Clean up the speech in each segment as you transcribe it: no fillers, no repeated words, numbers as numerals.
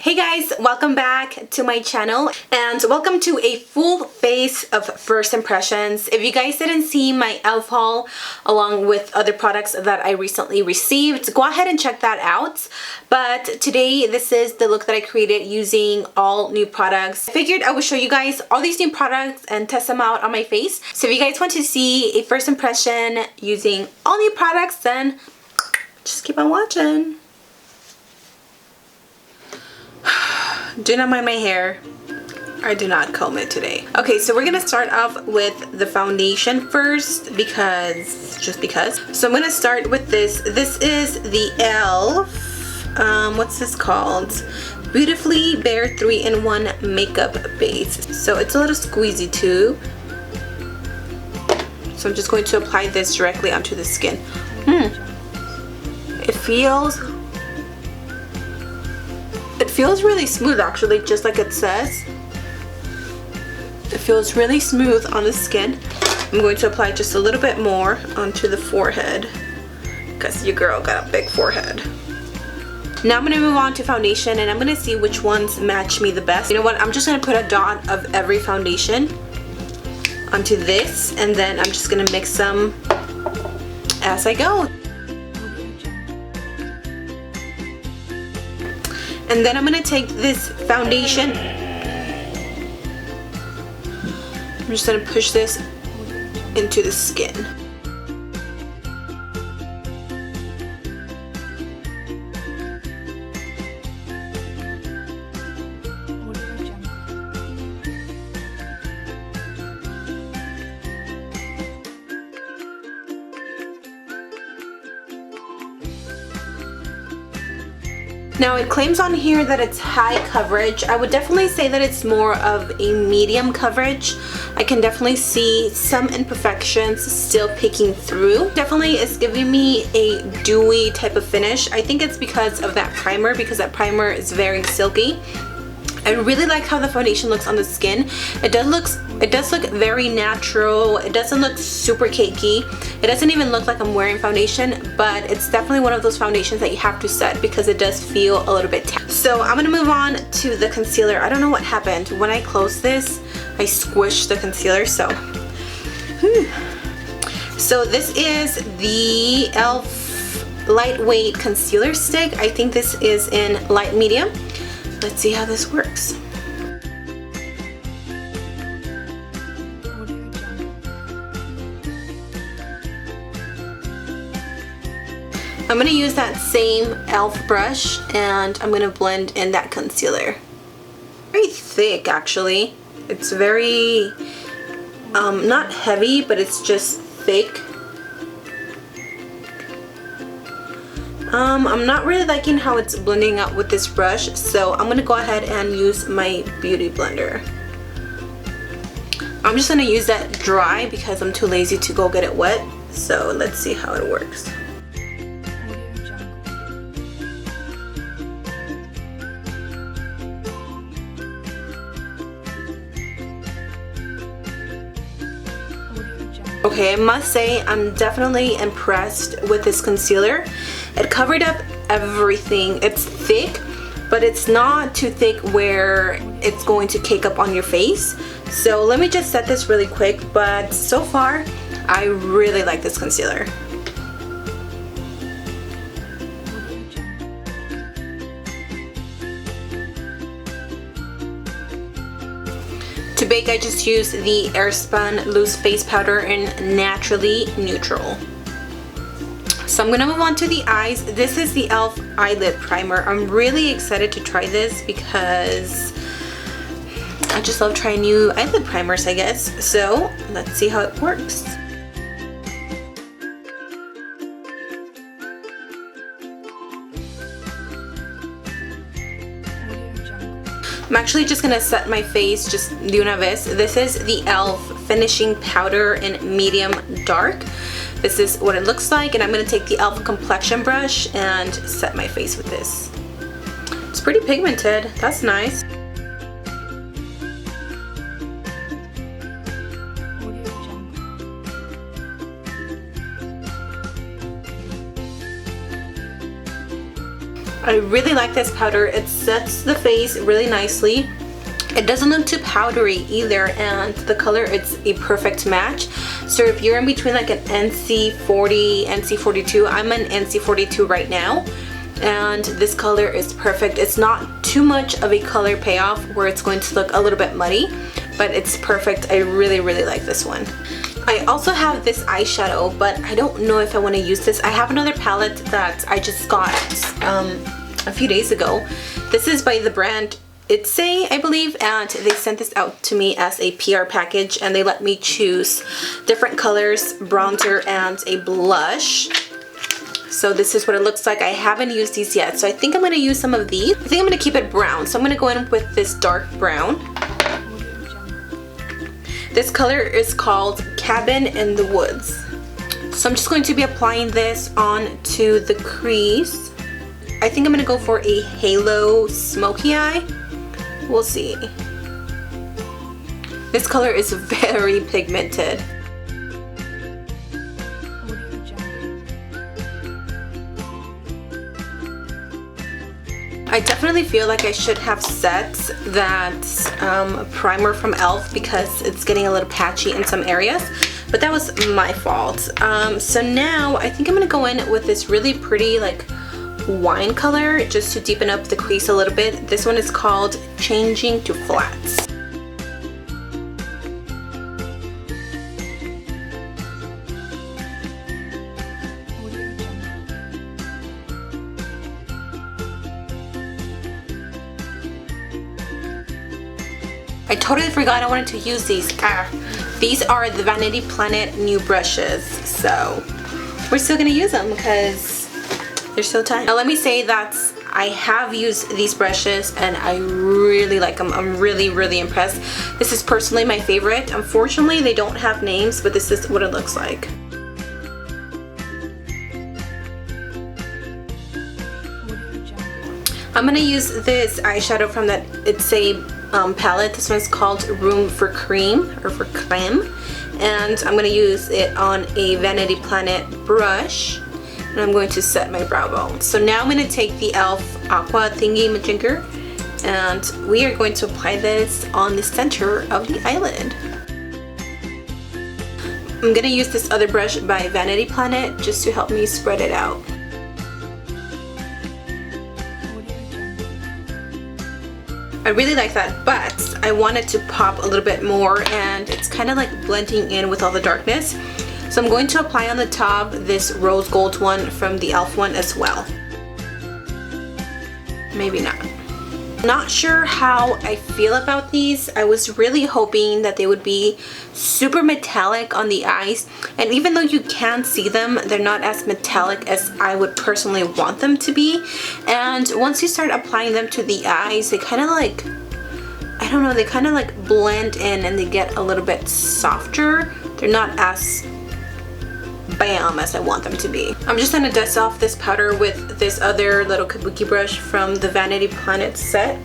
Hey guys, welcome back to my channel and welcome to a full face of first impressions. If you guys didn't see my e.l.f. haul along with other products that I recently received, go ahead and check that out. But today this is the look that I created using all new products. I figured I would show you guys all these new products and test them out on my face. So if you guys want to see a first impression using all new products, then just keep on watching. Do not mind my hair. I do not comb it today. Okay, so we're gonna start off with the foundation first just because. So I'm gonna start with this. This is the e.l.f. What's this called? Beautifully Bare 3-in-1 Makeup Base. So it's a little squeezy too. So I'm just going to apply this directly onto the skin. It feels really smooth actually, just like it says. It feels really smooth on the skin. I'm going to apply just a little bit more onto the forehead because your girl got a big forehead. Now I'm going to move on to foundation and I'm going to see which ones match me the best. You know what? I'm just going to put a dot of every foundation onto this and then I'm just going to mix them as I go. And then I'm going to take this foundation, I'm just going to push this into the skin. Now it claims on here that it's high coverage. I would definitely say that it's more of a medium coverage. I can definitely see some imperfections still peeking through. Definitely is giving me a dewy type of finish. I think it's because of that primer, because that primer is very silky. I really like how the foundation looks on the skin. It does look very natural. It doesn't look super cakey. It doesn't even look like I'm wearing foundation, but it's definitely one of those foundations that you have to set because it does feel a little bit tacky. So I'm gonna move on to the concealer. I don't know what happened. When I closed this, I squished the concealer, so. So this is the e.l.f. Lightweight Concealer Stick. I think this is in light medium. Let's see how this works. I'm going to use that same e.l.f. brush and I'm going to blend in that concealer. Very thick actually. It's very, not heavy, but it's just thick. I'm not really liking how it's blending out with this brush, so I'm going to go ahead and use my beauty blender. I'm just going to use that dry because I'm too lazy to go get it wet, so let's see how it works. Okay, I must say I'm definitely impressed with this concealer. It covered up everything. It's thick, but it's not too thick where it's going to cake up on your face. So let me just set this really quick, but so far I really like this concealer. To bake, I just use the Airspun Loose Face Powder in Naturally Neutral. So I'm gonna move on to the eyes. This is the e.l.f. Eyelid Primer. I'm really excited to try this because I just love trying new eyelid primers, I guess. So let's see how it works. I'm actually just gonna set my face just de una vez. This is the e.l.f. Finishing Powder in Medium Dark. This is what it looks like, and I'm gonna take the e.l.f. Complexion Brush and set my face with this. It's pretty pigmented. That's nice. I really like this powder. It sets the face really nicely. It doesn't look too powdery either, and the color, it's a perfect match. So if you're in between like an NC40, NC42, I'm an NC42 right now, and this color is perfect. It's not too much of a color payoff where it's going to look a little bit muddy, but it's perfect. I really, really like this one. I also have this eyeshadow, but I don't know if I want to use this. I have another palette that I just got a few days ago. This is by the brand Ittse, I believe, and they sent this out to me as a PR package, and they let me choose different colors, bronzer and a blush. So this is what it looks like. I haven't used these yet, so I think I'm going to use some of these. I think I'm going to keep it brown, so I'm going to go in with this dark brown. This color is called Cabin in the Woods. So I'm just going to be applying this onto the crease. I think I'm going to go for a halo smoky eye. We'll see. This color is very pigmented. I definitely feel like I should have set that primer from e.l.f. because it's getting a little patchy in some areas, but that was my fault. So now I think I'm gonna go in with this really pretty like wine color just to deepen up the crease a little bit. This one is called Changing to Flats. I totally forgot I wanted to use these. These are the Vanity Planet new brushes, so we're still gonna use them because they're so tiny. Now let me say that I have used these brushes and I really like them. I'm really, really impressed. This is personally my favorite. Unfortunately, they don't have names, but this is what it looks like. I'm gonna use this eyeshadow from that Ittse palette. This one's called Room for Cream, or for Creme, and I'm gonna use it on a Vanity Planet brush, and I'm going to set my brow bone. So now I'm gonna take the e.l.f. Aqua Thingy Majinker, and we are going to apply this on the center of the eyelid. I'm gonna use this other brush by Vanity Planet just to help me spread it out. I really like that, but I want it to pop a little bit more, and it's kind of like blending in with all the darkness. So I'm going to apply on the top this rose gold one from the e.l.f. one as well. Maybe not. Not sure how I feel about these. I was really hoping that they would be super metallic on the eyes, and even though you can see them, they're not as metallic as I would personally want them to be. And once you start applying them to the eyes, they kind of like, I don't know, they kind of like blend in and they get a little bit softer. They're not as bam as I want them to be. I'm just gonna dust off this powder with this other little kabuki brush from the Vanity Planet set.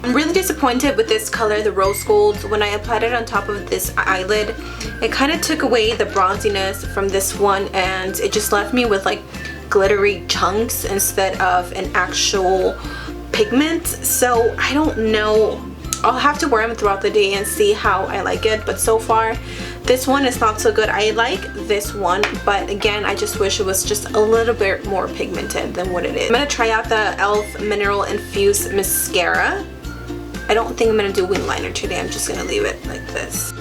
I'm really disappointed with this color, the rose gold. When I applied it on top of this eyelid, it kind of took away the bronziness from this one, and it just left me with like glittery chunks instead of an actual pigment. So I don't know. I'll have to wear them throughout the day and see how I like it, but so far this one is not so good. I like this one, but again, I just wish it was just a little bit more pigmented than what it is. I'm gonna try out the e.l.f. Mineral Infused Mascara. I don't think I'm gonna do wing liner today. I'm just gonna leave it like this.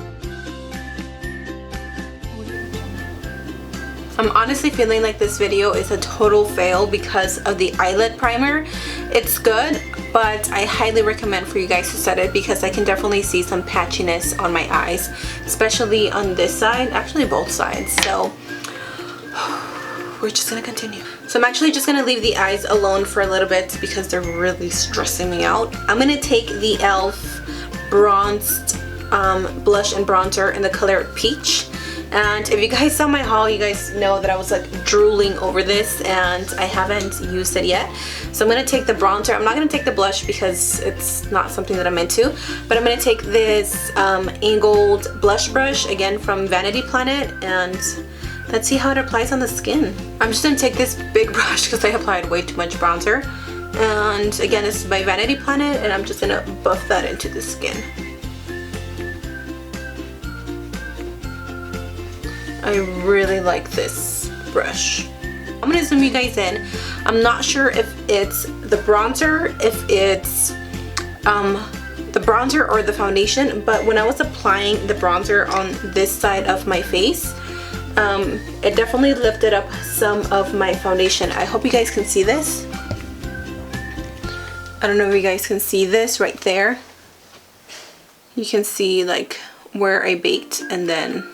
I'm honestly feeling like this video is a total fail because of the eyelid primer. It's good, but I highly recommend for you guys to set it because I can definitely see some patchiness on my eyes, especially on this side, actually both sides. So we're just gonna continue. So I'm actually just gonna leave the eyes alone for a little bit because they're really stressing me out. I'm gonna take the e.l.f. bronzed blush and bronzer in the color Peach. And if you guys saw my haul, you guys know that I was like drooling over this and I haven't used it yet. So I'm going to take the bronzer. I'm not going to take the blush because it's not something that I'm into. But I'm going to take this angled blush brush, again from Vanity Planet. And Let's see how it applies on the skin. I'm just gonna take this big brush because I applied way too much bronzer. And again, this is by Vanity Planet, and I'm just gonna buff that into the skin. I really like this brush. I'm gonna zoom you guys in. I'm not sure if it's the bronzer, the bronzer or the foundation, but when I was applying the bronzer on this side of my face, it definitely lifted up some of my foundation. I hope you guys can see this. I don't know if you guys can see this right there. You can see like where I baked, and then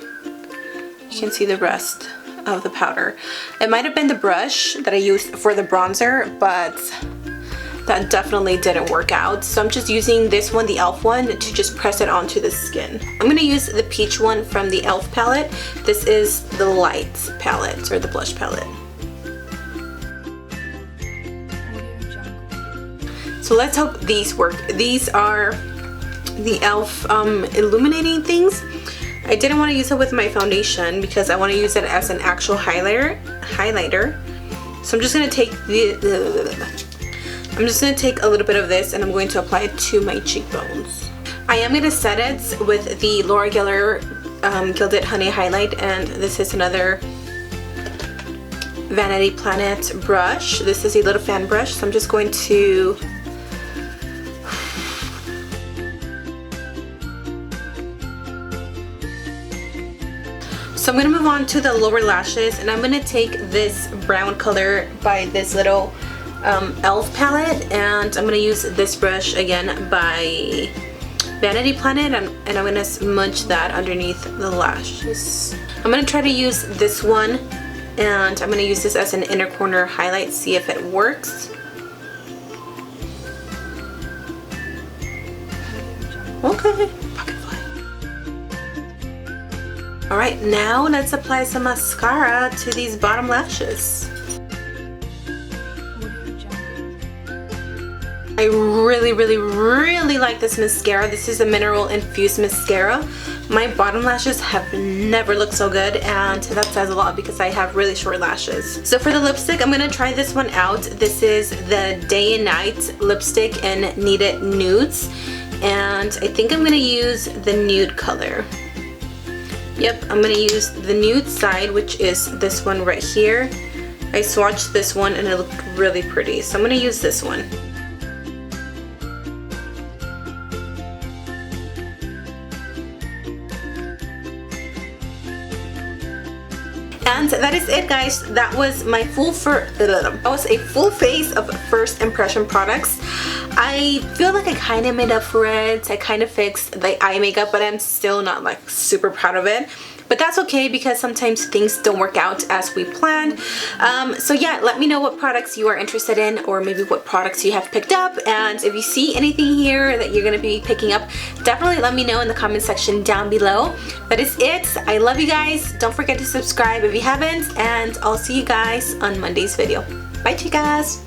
you can see the rest of the powder. It might have been the brush that I used for the bronzer, but that definitely didn't work out. So I'm just using this one, the e.l.f. one, to just press it onto the skin. I'm gonna use the peach one from the e.l.f. palette. This is the light palette, or the blush palette. So let's hope these work. These are the e.l.f. illuminating things. I didn't want to use it with my foundation because I want to use it as an actual highlighter. So I'm just gonna take a little bit of this, and I'm going to apply it to my cheekbones. I am gonna set it with the Laura Geller Gilded Honey Highlight, and this is another Vanity Planet brush. This is a little fan brush, so I'm just going to So I'm going to move on to the lower lashes, and I'm going to take this brown color by this little e.l.f. palette, and I'm going to use this brush again by Vanity Planet, and I'm going to smudge that underneath the lashes. I'm going to try to use this one, and I'm going to use this as an inner corner highlight, see if it works. Okay. Alright, now let's apply some mascara to these bottom lashes. I really like this mascara. This is a mineral infused mascara. My bottom lashes have never looked so good, and that says a lot because I have really short lashes. So for the lipstick, I'm going to try this one out. This is the Day and Night lipstick in Kneaded Nudes, and I think I'm going to use the nude color. Yep, I'm going to use the nude side, which is this one right here. I swatched this one and it looked really pretty, so I'm going to use this one. And that is it, guys. That was my full face of first impression products. I feel like I kind of made up for it. I kind of fixed the eye makeup, but I'm still not like super proud of it. But that's okay because sometimes things don't work out as we planned. So yeah, let me know what products you are interested in, or maybe what products you have picked up. And if you see anything here that you're going to be picking up, definitely let me know in the comment section down below. That is it. I love you guys. Don't forget to subscribe if you haven't, and I'll see you guys on Monday's video. Bye, chicas!